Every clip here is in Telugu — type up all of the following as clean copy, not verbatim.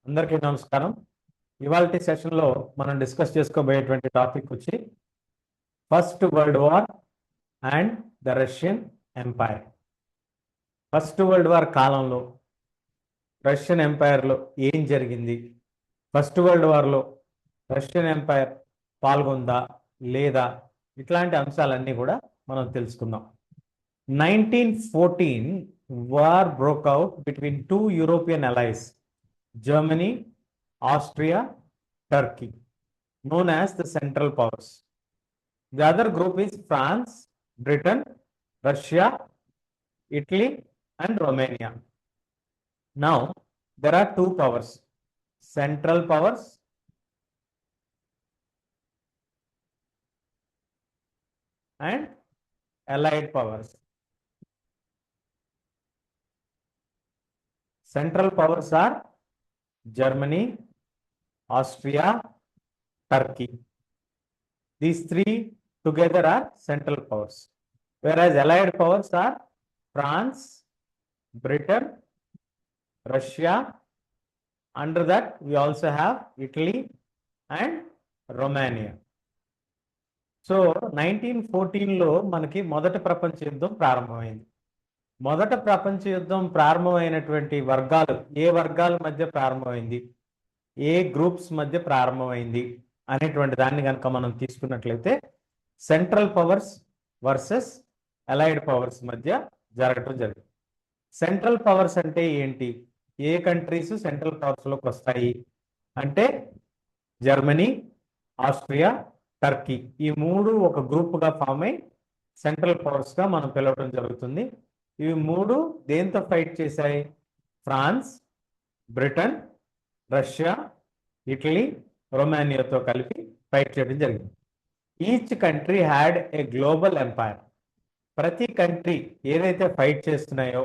అందరికీ నమస్కారం. ఇవాల్టి సెషన్లో మనం డిస్కస్ చేసుకోబోయేటువంటి టాపిక్ వచ్చి First World War and the Russian Empire. First World War కాలంలో రష్యన్ ఎంపైర్లో ఏం జరిగింది, ఫస్ట్ వరల్డ్ వార్లో రష్యన్ ఎంపైర్ పాల్గొందా లేదా, ఇట్లాంటి అంశాలన్నీ కూడా మనం తెలుసుకుందాం. 1914 war broke out between two European allies, Germany, Austria, Turkey, known as the Central Powers. The other group is France, Britain, Russia, Italy, and Romania. Now, there are two powers, Central Powers and Allied Powers. Central Powers are Germany, Austria, Turkey. These three together are Central Powers. Whereas Allied Powers are France, Britain, Russia. Under that, we also have Italy and Romania. So, 1914లో మనకి మొదటి ప్రపంచ యుద్ధం ప్రారంభమైంది. మొదట ప్రపంచ యుద్ధం ప్రారంభమైనటువంటి వర్గాలు ఏ వర్గాల మధ్య ప్రారంభమైంది, ఏ గ్రూప్స్ మధ్య ప్రారంభమైంది అనేటువంటి దాన్ని కనుక మనం తీసుకున్నట్లయితే central powers versus allied powers మధ్య జరగటం జరిగింది. సెంట్రల్ పవర్స్ అంటే ఏంటి, ఏ కంట్రీస్ సెంట్రల్ పవర్స్లోకి వస్తాయి అంటే జర్మనీ, ఆస్ట్రియా, టర్కీ, ఈ మూడు ఒక గ్రూప్గా ఫామ్ అయి సెంట్రల్ పవర్స్గా మనం పిలవడం జరుగుతుంది. ఇవి మూడు దేంతో ఫైట్ చేశాయి? ఫ్రాన్స్, బ్రిటన్, రష్యా, ఇటలీ, రొమానియాతో కలిపి ఫైట్ చేయడం జరిగింది. Each country had a global empire. ప్రతి కంట్రీ ఏదైతే ఫైట్ చేస్తున్నాయో,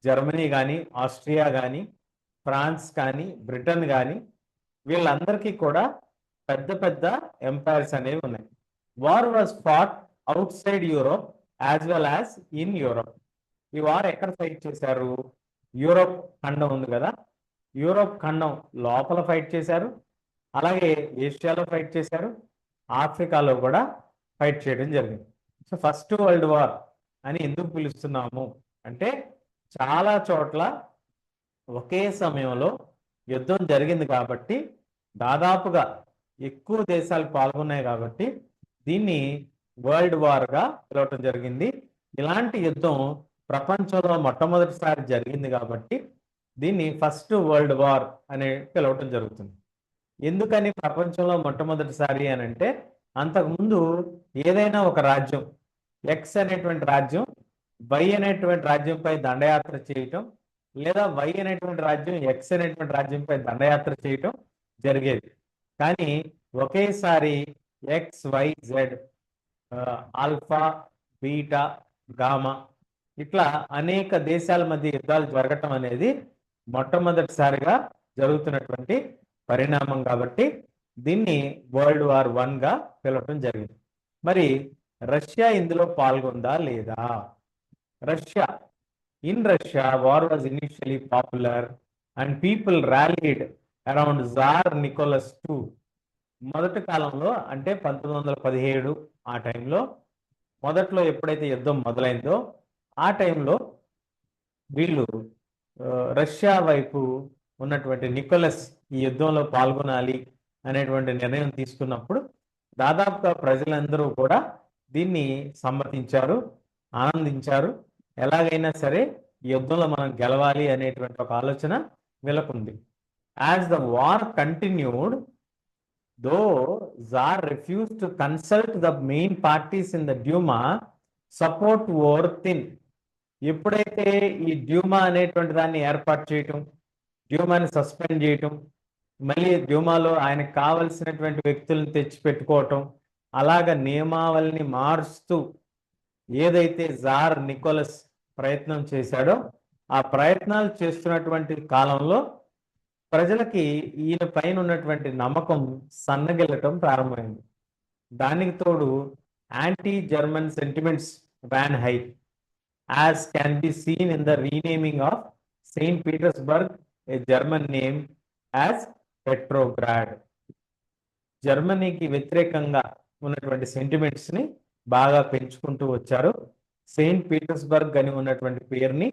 జర్మనీ కానీ, ఆస్ట్రియా కానీ, ఫ్రాన్స్ కానీ, బ్రిటన్ కానీ, వీళ్ళందరికీ కూడా పెద్ద పెద్ద ఎంపైర్స్ అనేవి ఉన్నాయి. War was fought outside Europe as well as in Europe. ఈ వార్ ఎక్కడ ఫైట్ చేశారు? యూరోప్ ఖండం ఉంది కదా, యూరోప్ ఖండం లోపల ఫైట్ చేశారు, అలాగే ఏషియాలో ఫైట్ చేశారు, ఆఫ్రికాలో కూడా ఫైట్ చేయడం జరిగింది. సో ఫస్ట్ వరల్డ్ వార్ అని ఎందుకు పిలుస్తున్నాము అంటే చాలా చోట్ల ఒకే సమయంలో యుద్ధం జరిగింది కాబట్టి, దాదాపుగా ఎక్కువ దేశాలు పాల్గొన్నాయి కాబట్టి దీన్ని వరల్డ్ వార్గా పిలవటం జరిగింది. ఇలాంటి యుద్ధం ప్రపంచంలో మొట్టమొదటిసారి జరిగింది కాబట్టి దీన్ని ఫస్ట్ వరల్డ్ వార్ అని పిలవటం జరుగుతుంది. ఎందుకని ప్రపంచంలో మొట్టమొదటిసారి అని అంటే, అంతకుముందు ఏదైనా ఒక రాజ్యం, ఎక్స్ అనేటువంటి రాజ్యం వై అనేటువంటి రాజ్యంపై దండయాత్ర చేయటం, లేదా వై అనేటువంటి రాజ్యం ఎక్స్ అనేటువంటి రాజ్యంపై దండయాత్ర చేయటం జరిగేది. కానీ ఒకేసారి X, Y, Z, alpha, beta, gamma ఇట్లా అనేక దేశాల మధ్య యుద్ధాలు జరగటం అనేది మొట్టమొదటిసారిగా జరుగుతున్నటువంటి పరిణామం కాబట్టి దీన్ని వరల్డ్ వార్ 1గా పిలవటం జరిగింది. మరి రష్యా ఇందులో పాల్గొందా లేదా? Russia, in Russia war was initially popular and people rallied around Tsar Nicholas II. మొదటి కాలంలో అంటే 1917 ఆ టైంలో, మొదట్లో ఎప్పుడైతే యుద్ధం మొదలైందో ఆ టైంలో వీళ్ళు రష్యా వైపు ఉన్నటువంటి నికోలస్ ఈ యుద్ధంలో పాల్గొనాలి అనేటువంటి నిర్ణయం తీసుకున్నప్పుడు దాదాపుగా ప్రజలందరూ కూడా దీన్ని సమ్మతించారు, ఆనందించారు. ఎలాగైనా సరే ఈ యుద్ధంలో మనం గెలవాలి అనేటువంటి ఒక ఆలోచన వీళ్ళకుంది. As the war continued, though tsar refused to consult the main parties in the Duma, support over thin. ఎప్పుడైతే ఈ డ్యూమా అనేటువంటి దాన్ని ఏర్పాటు చేయటం, డ్యూమాని సస్పెండ్ చేయటం, మళ్ళీ డ్యూమాలో ఆయనకు కావలసినటువంటి వ్యక్తులను తెచ్చి పెట్టుకోవటం, అలాగ నియమావళిని మారుస్తూ ఏదైతే జార్ నికోలస్ ప్రయత్నం చేశాడో ఆ ప్రయత్నాలు చేస్తున్నటువంటి కాలంలో ప్రజలకి ఈయన పైన ఉన్నటువంటి నమ్మకం సన్నగిల్లటం ప్రారంభమైంది. దానికి తోడు anti German sentiments ran high, as can be seen in the renaming of St. Petersburg, a German name, as Petrograd. జర్మనీకి వ్యతిరేకంగా ఉన్నటువంటి సెంటిమెంట్స్ ని బాగా పెంచుకుంటూ వచ్చారు. సెయింట్ పీటర్స్బర్గ్ అని ఉన్నటువంటి పేరుని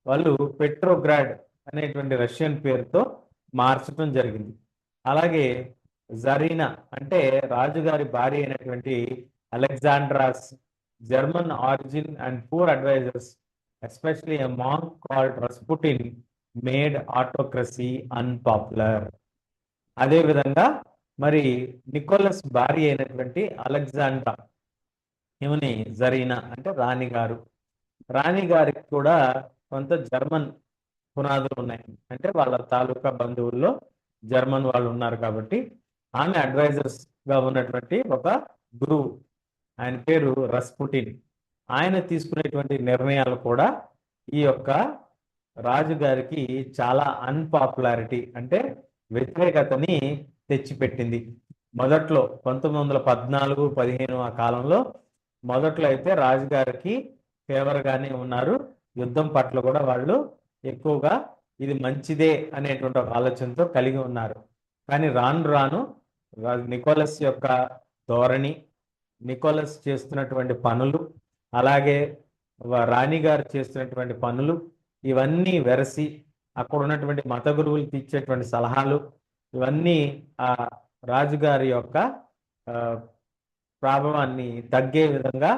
వాళ్ళు పెట్రోగ్రాడ్ అనేటువంటి రష్యన్ పేరుతో మార్చడం జరిగింది. అలాగే జరీనా అంటే రాజుగారి భార్య అయినటువంటి Alexandra's German origin and poor advisers especially a monk called Rasputin made autocracy unpopular. అదేవిధంగా మరి నికోలస్ భార్య అయినటువంటి అలెగ్జాండ్రా ఈమెని జరీనా అంటే రాణిగారు. రాణిగారికి కూడా కొంత జర్మన్ పునాదులు ఉన్నాయి, అంటే వాళ్ళ తాలూకా బంధువుల్లో జర్మన్ వాళ్ళు ఉన్నారు కాబట్టి ఆమె అడ్వైజర్స్ గా ఉన్నటువంటి ఒక గురువు, ఆయన పేరు రస్పుటిన్. ఆయన తీసుకునేటువంటి నిర్ణయాలు కూడా ఈ యొక్క రాజుగారికి చాలా అన్పాపులారిటీ అంటే వ్యతిరేకతని తెచ్చిపెట్టింది. మొదట్లో 1914-15 ఆ కాలంలో మొదట్లో అయితే రాజుగారికి ఫేవర్ గానే ఉన్నారు. యుద్ధం పట్ల కూడా వాళ్ళు ఎక్కువగా ఇది మంచిదే అనేటువంటి ఒక ఆలోచనతో కలిగి ఉన్నారు. కానీ రాను రాను నికోలస్ యొక్క ధోరణి, నికోలస్ చేస్తున్నటువంటి పనులు, అలాగే రాణి గారు చేస్తున్నటువంటి పనులు ఇవన్నీ వెరసి అక్కడ ఉన్నటువంటి మత గురువులు ఇచ్చేటువంటి సలహాలు ఇవన్నీ ఆ రాజుగారి యొక్క ప్రభావాన్ని తగ్గే విధంగా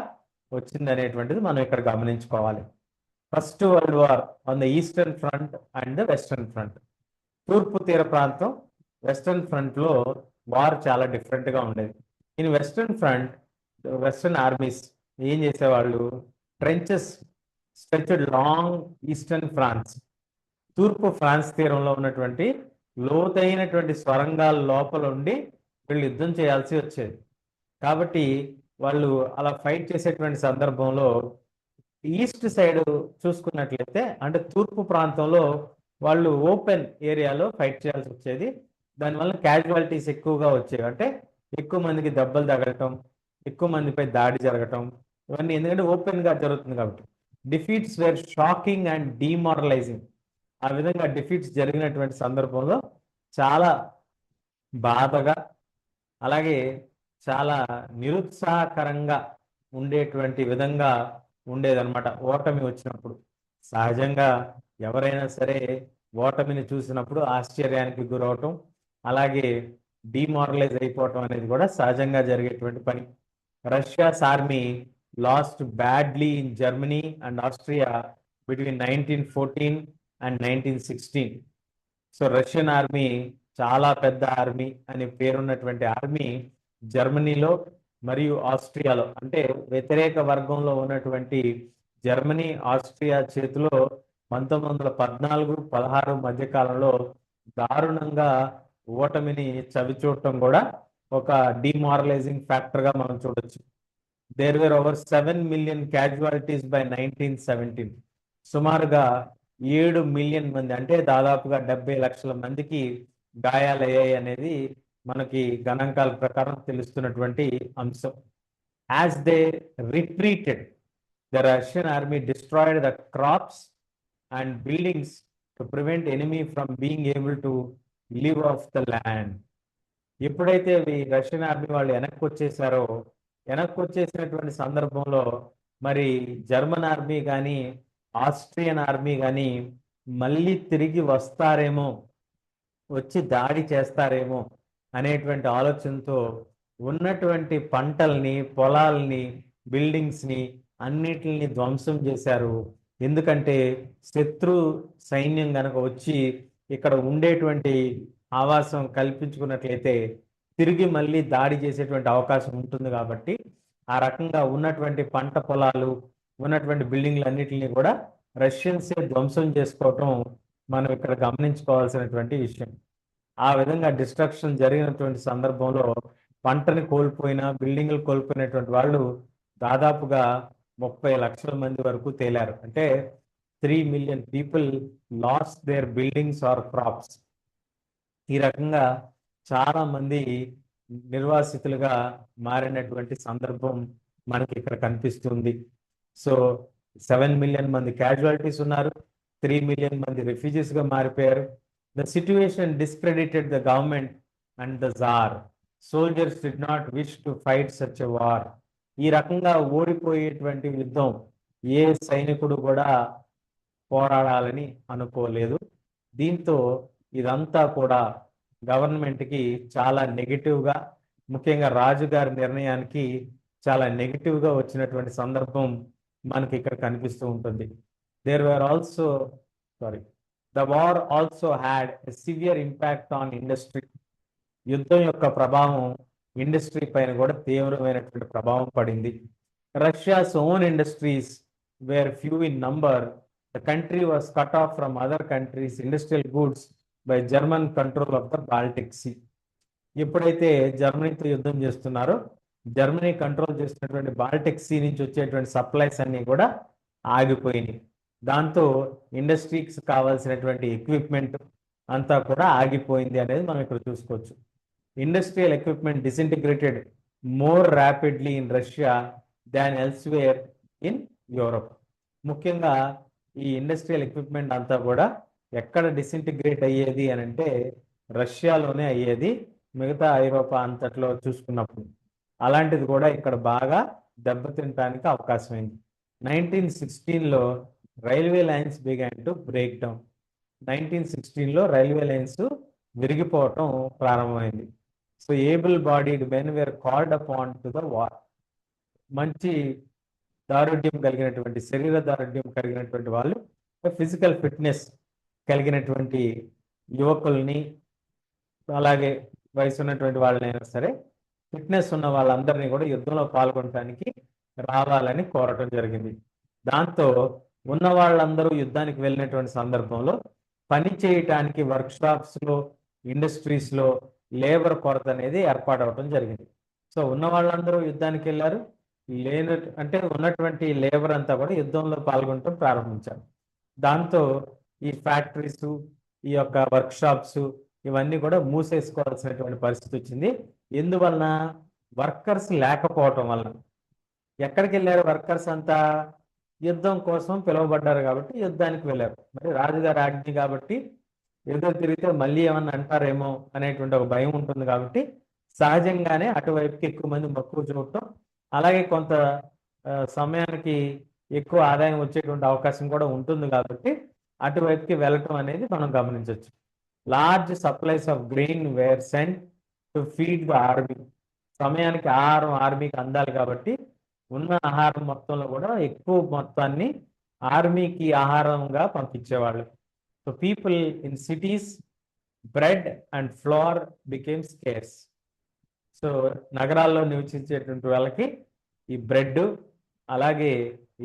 వచ్చింది అనేటువంటిది మనం ఇక్కడ గమనించుకోవాలి. First World War on the eastern front and the western front. తూర్పు తీర ప్రాంతం వెస్టర్న్ ఫ్రంట్ లో వార్ చాలా డిఫరెంట్ గా ఉండేది. In western front western armies ఏం చేసేవాళ్ళు, trenches stretched long eastern France, తూర్పు ఫ్రాన్స్ తీరంలో ఉన్నటువంటి లోతైనటువంటి స్వరంగాల లోపల ఉండి వీళ్ళు యుద్ధం చేయాల్సి వచ్చేది. కాబట్టి వాళ్ళు అలా ఫైట్ చేసేటువంటి సందర్భంలో ఈస్ట్ సైడ్ చూసుకున్నట్లయితే అంటే తూర్పు ప్రాంతంలో వాళ్ళు ఓపెన్ ఏరియాలో ఫైట్ చేయాల్సి వచ్చేది. దానివల్ల క్యాజువాలిటీస్ ఎక్కువగా వచ్చేవి, అంటే ఎక్కువ మందికి దెబ్బలు తగలటం, ఎక్కువ మందిపై దాడి జరగటం ఇవన్నీ ఎందుకంటే ఓపెన్ గా జరుగుతుంది కాబట్టి. Defeats were shocking and demoralising. ఆ విధంగా డిఫీట్స్ జరిగినటువంటి సందర్భంలో చాలా బాధగా అలాగే చాలా నిరుత్సాహకరంగా ఉండేటువంటి విధంగా ఉండేదన్నమాట ఓటమి వచ్చినప్పుడు. సహజంగా ఎవరైనా సరే ఓటమిని చూసినప్పుడు ఆశ్చర్యానికి గురవటం, అలాగే డిమారలైజ్ అయిపోవటం అనేది కూడా సహజంగా జరిగేటువంటి పని. Russia's army last badly in Germany and Austria between 1914 and 1916. So Russian army చాలా పెద్ద ఆర్మీ అని పేరున్నటువంటి ఆర్మీ జర్మనీలో మరియు ఆస్ట్రియాలో అంటే వ్యతిరేక వర్గంలో ఉన్నటువంటి జర్మనీ ఆస్ట్రియా చేతిలో 1914-16 మధ్య కాలంలో దారుణంగా ఓటమిని చవిచూడటం కూడా ఒక డిమారలైజింగ్ ఫ్యాక్టర్ గా మనం చూడొచ్చు. There were over 7 million casualties by 1917. సుమారుగా 7 million మంది అంటే దాదాపుగా 70 లక్షల మందికి గాయాలయ్యాయి అనేది మనకి గణాంకాల ప్రకారం తెలుస్తున్నటువంటి అంశం. As they retreated the Russian army destroyed the crops and buildings to prevent enemy from being able to live off the land. ఎప్పుడైతే రష్యన్ ఆర్మీ వాళ్ళు వెనక్కి వచ్చేసినటువంటి సందర్భంలో మరి జర్మన్ ఆర్మీ కానీ ఆస్ట్రియన్ ఆర్మీ కానీ మళ్ళీ తిరిగి వస్తారేమో, వచ్చి దాడి చేస్తారేమో అనేటువంటి ఆలోచనతో ఉన్నటువంటి పంటల్ని, పొలాల్ని, బిల్డింగ్స్ని అన్నిటిని ధ్వంసం చేశారు. ఎందుకంటే శత్రు సైన్యం గనక వచ్చి ఇక్కడ ఉండేటువంటి ఆవాసం కల్పించుకున్నట్లయితే తిరిగి మళ్ళీ దాడి చేసేటువంటి అవకాశం ఉంటుంది కాబట్టి ఆ రకంగా ఉన్నటువంటి పంట పొలాలు, ఉన్నటువంటి బిల్డింగ్లు అన్నిటిని కూడా రష్యన్సే ధ్వంసం చేసుకోవటం మనం ఇక్కడ గమనించుకోవాల్సినటువంటి విషయం. ఆ విధంగా డిస్ట్రక్షన్ జరిగినటువంటి సందర్భంలో పంటని కోల్పోయిన, బిల్డింగ్లు కోల్పోయినటువంటి వాళ్ళు దాదాపుగా 30 లక్షల మంది వరకు తేలారు. అంటే 3 million people lost their buildings or crops. ఈ రకంగా చాలా మంది నిర్వాసితులుగా మారినటువంటి సందర్భం మనకి ఇక్కడ కనిపిస్తుంది. సో 7 million మంది క్యాజువాలిటీస్ ఉన్నారు, 3 million మంది రెఫ్యూజీస్ గా మారిపోయారు. The situation discredited the government and the Tsar. Soldiers did not wish to fight such a war. ఈ రకంగా ఓడిపోయేటువంటి యుద్ధం ఏ సైనికుడు కూడా పోరాడాలని అనుకోలేదు. దీంతో ఇదంతా కూడా గవర్నమెంట్కి చాలా నెగిటివ్గా, ముఖ్యంగా రాజుగారి నిర్ణయానికి చాలా నెగిటివ్గా వచ్చినటువంటి సందర్భం మనకి ఇక్కడ కనిపిస్తూ ఉంటుంది. There were also the war also had a severe impact on industry. యుద్ధం యొక్క ప్రభావం ఇండస్ట్రీ పైన కూడా తీవ్రమైనటువంటి ప్రభావం పడింది. Russia's own industries were few in number. The country was cut off from other countries' industrial goods by German control of the Baltic Sea. ఎప్పుడైతే జర్మనీతో యుద్ధం చేస్తున్నారో, జర్మనీ కంట్రోల్ చేస్తున్నటువంటి బాల్టిక్ సీ నుంచి వచ్చేటువంటి సప్లైస్ అన్ని కూడా ఆగిపోయినాయి. దాంతో ఇండస్ట్రీస్ కావాల్సినటువంటి ఎక్విప్మెంట్ అంతా కూడా ఆగిపోయింది అనేది మనం ఇక్కడ చూసుకోవచ్చు. Industrial equipment disintegrated more rapidly in Russia than elsewhere in Europe. ముఖ్యంగా ఈ ఇండస్ట్రియల్ ఎక్విప్మెంట్ అంతా కూడా ఎక్కడ డిసింటిగ్రేట్ అయ్యేది అని అంటే రష్యాలోనే అయ్యేది, మిగతా ఐరోపా అంతట్లో చూసుకున్నప్పుడు. అలాంటిది కూడా ఇక్కడ బాగా దెబ్బతినడానికి అవకాశం అయింది. 1916లో railway lines began to break down. 1916లో రైల్వే లైన్స్ విరిగిపోవటం ప్రారంభమైంది. So able bodied men were called upon to the war. మంచి దారుఢ్యం కలిగినటువంటి, శరీర దారుఢ్యం కలిగినటువంటి వాళ్ళు, ఫిజికల్ ఫిట్నెస్ కలిగినటువంటి యువకుల్ని, అలాగే వయసు ఉన్నటువంటి వాళ్ళనైనా సరే ఫిట్నెస్ ఉన్న వాళ్ళందరినీ కూడా యుద్ధంలో పాల్గొనడానికి రావాలని కోరటం జరిగింది. దాంతో ఉన్న వాళ్ళందరూ యుద్ధానికి వెళ్ళినటువంటి సందర్భంలో పని చేయటానికి వర్క్షాప్స్లో, ఇండస్ట్రీస్లో లేబర్ కొరత అనేది ఏర్పాటవటం జరిగింది. సో ఉన్న వాళ్ళందరూ యుద్ధానికి వెళ్ళారు, అంటే ఉన్నటువంటి లేబర్ అంతా కూడా యుద్ధంలో పాల్గొనడం ప్రారంభించారు. దాంతో ఈ ఫ్యాక్టరీస్, ఈ యొక్క వర్క్షాప్స్ ఇవన్నీ కూడా మూసేసుకోవాల్సినటువంటి పరిస్థితి వచ్చింది. ఎందువలన? వర్కర్స్ లేకపోవటం వలన. ఎక్కడికి వెళ్ళారు వర్కర్స్ అంతా? యుద్ధం కోసం పిలువబడ్డారు కాబట్టి యుద్ధానికి వెళ్ళారు. మరి రాజుగారి ఆజ్ఞ కాబట్టి ఎదురు తిరిగితే మళ్ళీ ఏమన్నా అంటారేమో అనేటువంటి ఒక భయం ఉంటుంది కాబట్టి సహజంగానే అటువైపుకి ఎక్కువ మంది మక్కువ చూడటం, అలాగే కొంత సమయానికి ఎక్కువ ఆదాయం వచ్చేటువంటి అవకాశం కూడా ఉంటుంది కాబట్టి అటువైపుకి వెళ్ళటం అనేది మనం గమనించవచ్చు. Large supplies of grain were sent to feed the army. సమయానికి ఆహారం ఆర్మీకి అందాలి కాబట్టి ఉన్న ఆహారం మొత్తంలో కూడా ఎక్కువ మొత్తాన్ని ఆర్మీకి ఆహారంగా పంపించేవాళ్ళు. So people in cities bread and flour became scarce. So నగరాల్లో నివసించేటువంటి వాళ్ళకి ఈ బ్రెడ్ అలాగే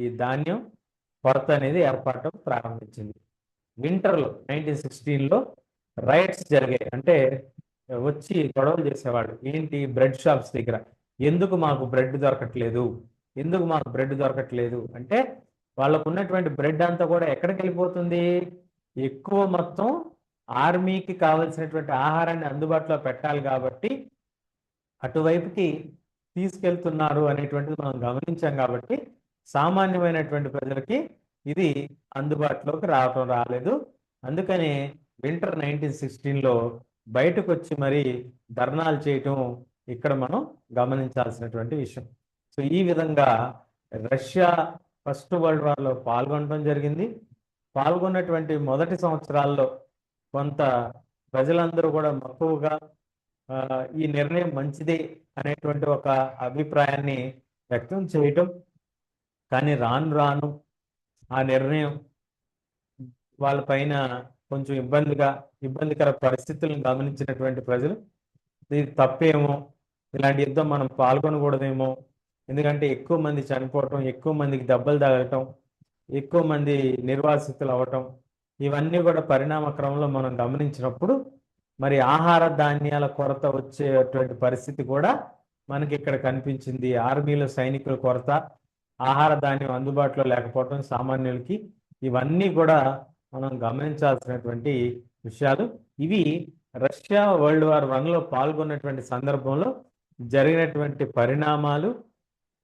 ఈ ధాన్యం కొరత అనేది ఏర్పడటం ప్రారంభించింది. వింటర్లో 1916లో రైట్స్ జరిగాయి. అంటే వచ్చి గొడవలు చేసేవాళ్ళు. ఏంటి? బ్రెడ్ షాప్స్ దగ్గర ఎందుకు మాకు బ్రెడ్ దొరకట్లేదు, ఎందుకు మాకు బ్రెడ్ దొరకట్లేదు అంటే వాళ్ళకు ఉన్నటువంటి బ్రెడ్ అంతా కూడా ఎక్కడికి వెళ్ళిపోతుంది? ఎక్కువ మొత్తం ఆర్మీకి కావాల్సినటువంటి ఆహారాన్ని అందుబాటులో పెట్టాలి కాబట్టి అటువైపుకి తీసుకెళ్తున్నారు అనేటువంటిది మనం గమనించాం. కాబట్టి సామాన్యమైనటువంటి ప్రజలకి ఇది అందుబాటులోకి రాలేదు. అందుకని వింటర్ 1916లో బయటకు వచ్చి మరి ధర్నాలు చేయటం ఇక్కడ మనం గమనించాల్సినటువంటి విషయం. సో ఈ విధంగా రష్యా ఫస్ట్ వరల్డ్ వార్లో పాల్గొనడం జరిగింది. పాల్గొన్నటువంటి మొదటి సంవత్సరాల్లో కొంత ప్రజలందరూ కూడా మక్కువగా ఈ నిర్ణయం మంచిదే అనేటువంటి ఒక అభిప్రాయాన్ని వ్యక్తం చేయటం, కానీ రాను రాను ఆ నిర్ణయం వాళ్ళపైన కొంచెం ఇబ్బందికర పరిస్థితులను గమనించినటువంటి ప్రజలు ఇది తప్పేమో, ఇలాంటి యుద్ధం మనం పాల్గొనకూడదేమో, ఎందుకంటే ఎక్కువ మంది చనిపోవటం, ఎక్కువ మందికి దెబ్బలు తగలటం, ఎక్కువ మంది నిర్వాసితులు అవ్వటం, ఇవన్నీ కూడా పరిణామ క్రమంలో మనం గమనించినప్పుడు మరి ఆహార ధాన్యాల కొరత వచ్చేటువంటి పరిస్థితి కూడా మనకి ఇక్కడ కనిపించింది. ఆర్మీలో సైనికుల కొరత, ఆహార ధాన్యం అందుబాటులో లేకపోవటం సామాన్యులకి, ఇవన్నీ కూడా మనం గమనించాల్సినటువంటి విషయాలు. ఇవి రష్యా వరల్డ్ వార్ 1లో పాల్గొన్నటువంటి సందర్భంలో జరిగినటువంటి పరిణామాలు,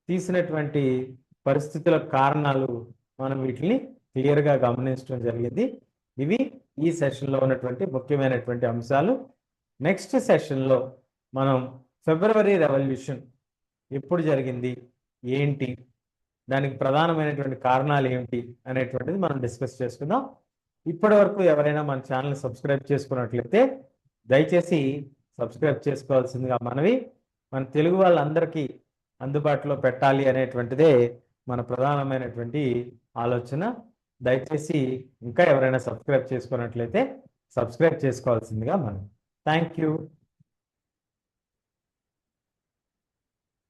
తీసినటువంటి పరిస్థితుల కారణాలు, మనం వీటిని క్లియర్గా గమనించడం జరిగింది. ఇవి ఈ సెషన్లో ఉన్నటువంటి ముఖ్యమైనటువంటి అంశాలు. నెక్స్ట్ సెషన్లో మనం ఫిబ్రవరి రెవల్యూషన్ ఎప్పుడు జరిగింది, ఏంటి, దానికి ప్రధానమైనటువంటి కారణాలు ఏమిటి అనేటువంటిది మనం డిస్కస్ చేసుకుందాం. ఇప్పటి వరకు ఎవరైనా మన ఛానల్ సబ్స్క్రైబ్ చేసుకున్నట్లయితే దయచేసి సబ్స్క్రైబ్ చేసుకోవాల్సిందిగా మనవి. మన తెలుగు వాళ్ళందరికీ అందుబాటులో పెట్టాలి అనేటువంటిదే మన ప్రధానమైనటువంటి ఆలోచన. దయచేసి ఇంకా ఎవరైనా సబ్స్క్రైబ్ చేసుకున్నట్లయితే సబ్స్క్రైబ్ చేసుకోవాల్సిందిగా మనం. Thank you.